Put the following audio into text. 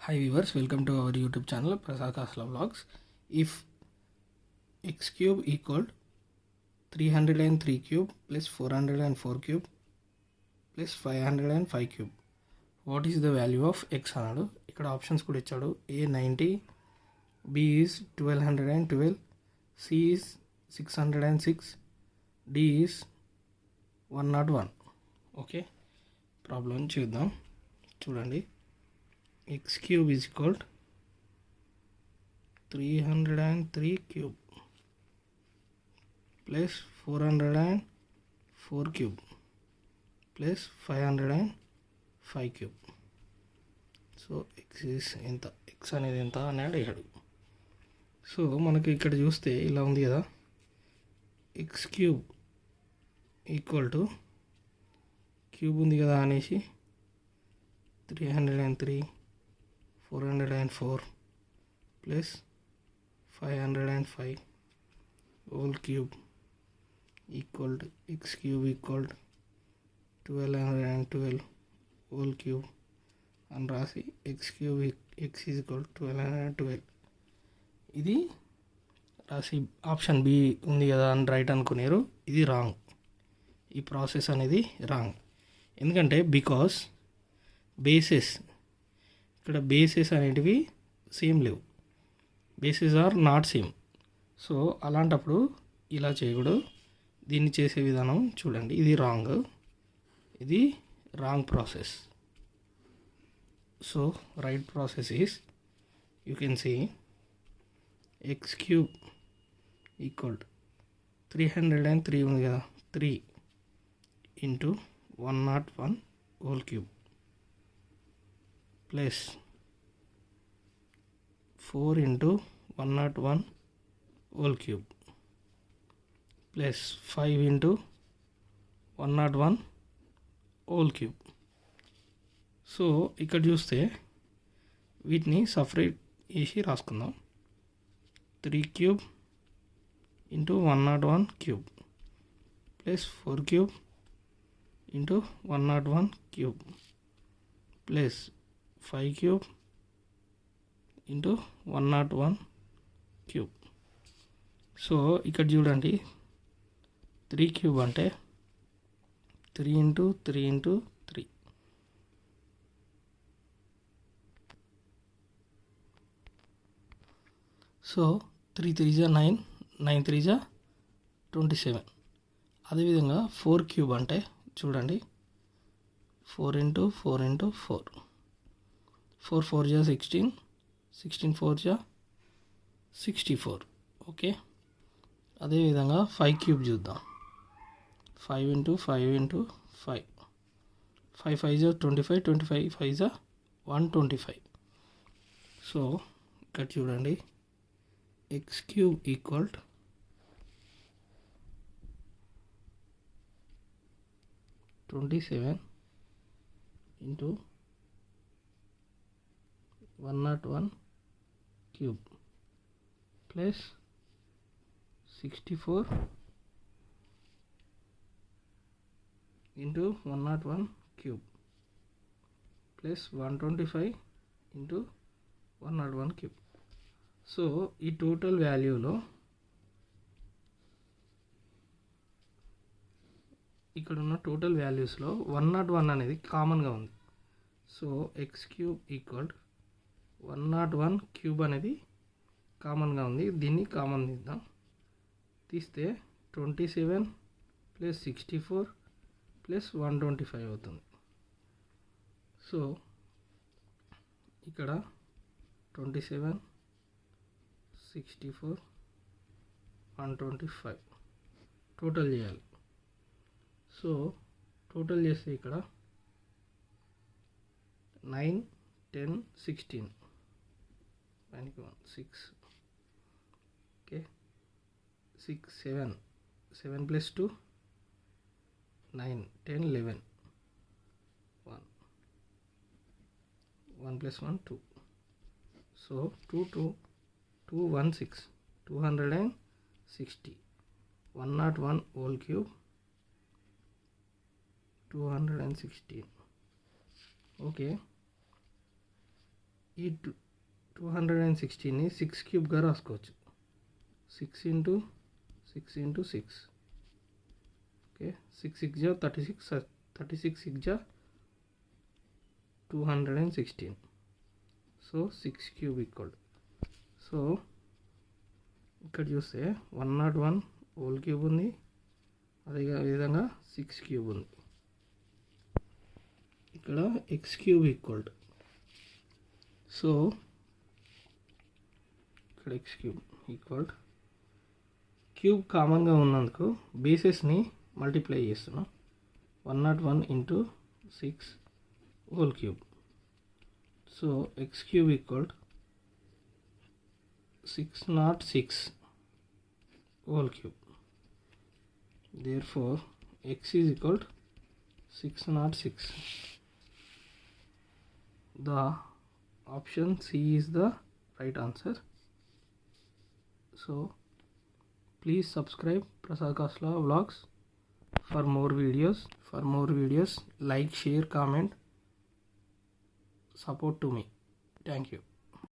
Hi viewers, welcome to our YouTube channel Prasad Kasla Vlogs. If x cube equaled 303 cube plus 404 cube plus 505 cube, what is the value of x అన్నాడు. ఇక్కడ options కూడా ఇచ్చాడు. A 90, B is 1212, C is 606, D is 101. Okay, problem చూద్దాం. చూడండి, x cube is equal to 303 cube plus 404 cube plus 505 cube. So x అనేది ఎంత అని అడిగాడు. సో మనకి ఇక్కడ చూస్తే ఇలా ఉంది కదా, x cube equal to cube ఉంది కదా అనేసి 303 404 plus 505 whole cube equal to x cube equal to 1212 whole cube అని రాసి x cube x is equal to 1212 ఇది రాసి ఆప్షన్ బి ఉంది కదా అని రైట్ అనుకున్నారు. ఇది రాంగ్. ఈ ప్రాసెస్ అనేది రాంగ్. ఎందుకంటే బికాస్ బేసెస్ ఇక్కడ బేసెస్ అనేటివి సేమ్ లేవు, bases are not same. So అలాంటప్పుడు ఇలా చేయకూడదు. దీన్ని చేసే విధానం చూడండి, ఇది రాంగ్, ఇది wrong process. So right process is, you can see x cube equal 303 ఉంది కదా, 3 into 101 whole cube plus 4 into 101 whole cube plus 5 into 101 whole cube. So ఇక్కడ చూస్తే వీటిని సపరేట్ చేసి రాసుకుందాం. 3 cube into 101 cube plus 4 cube into 101 cube plus 5 cube into 101 cube. So ఇక్కడ చూడండి, 3 cube అంటే 3 into 3 into 3. So 3 3 జా 9, 9 3 జా 27. అదేవిధంగా 4 క్యూబ్ అంటే చూడండి, 4 ఇంటూ 4 ఇంటూ 4, 4 4 జా 16, 16 4 జా 64. ఓకే, అదేవిధంగా 5 క్యూబ్ చూద్దాం. 5 ఇంటూ 5 ఇంటూ 5, 5 5 జా 25, 25 5 జా 125. సో ఇక్కడ చూడండి, X cube equal 27 into 101 cube plus 64 into 101 cube plus 125 into 101 cube. So ఈ టోటల్ వాల్యూలో ఇక్కడ ఉన్న టోటల్ వాల్యూస్లో 101 అనేది కామన్గా ఉంది. So X cube equal 101 cube అనేది కామన్గా ఉంది. దీన్ని కామన్ తీద్దాం. తీస్తే 27 ప్లస్ 64 ప్లస్ 125 అవుతుంది. సో ఇక్కడ 27 64 125 టోటల్ చేయాలి. సో టోటల్ చేస్తే ఇక్కడ 9 10 16 6, okay, 6 7 7 plus 2 9 10 11 1 1 plus 1 2. So 2 2 216 260 101 whole cube 216. Okay, ఈ 216ని 6 క్యూబ్గా రాసుకోవచ్చు. 6 ఇంటూ 6 ఓకే. 6 6 జా 36, 36 6 జా 216. So 6 cube equal. సో ఇక్కడ చూస్తే 101 హోల్ క్యూబ్ ఉంది, అదే విధంగా 6 క్యూబ్ ఉంది. ఇక్కడ ఎక్స్ క్యూబ్ ఈక్వల్. సో ఇక్కడ ఎక్స్ క్యూబ్ ఈక్వల్, క్యూబ్ కామన్గా ఉన్నందుకు బేసెస్ని మల్టిప్లై చేస్తున్నాం. 101 into 6 whole cube. So X cube equal 606 whole cube. Therefore x is equal to 606. The option C is the right answer. So please subscribe Prasad Kasla Vlogs for more videos. Like, share, comment, support to me. Thank you.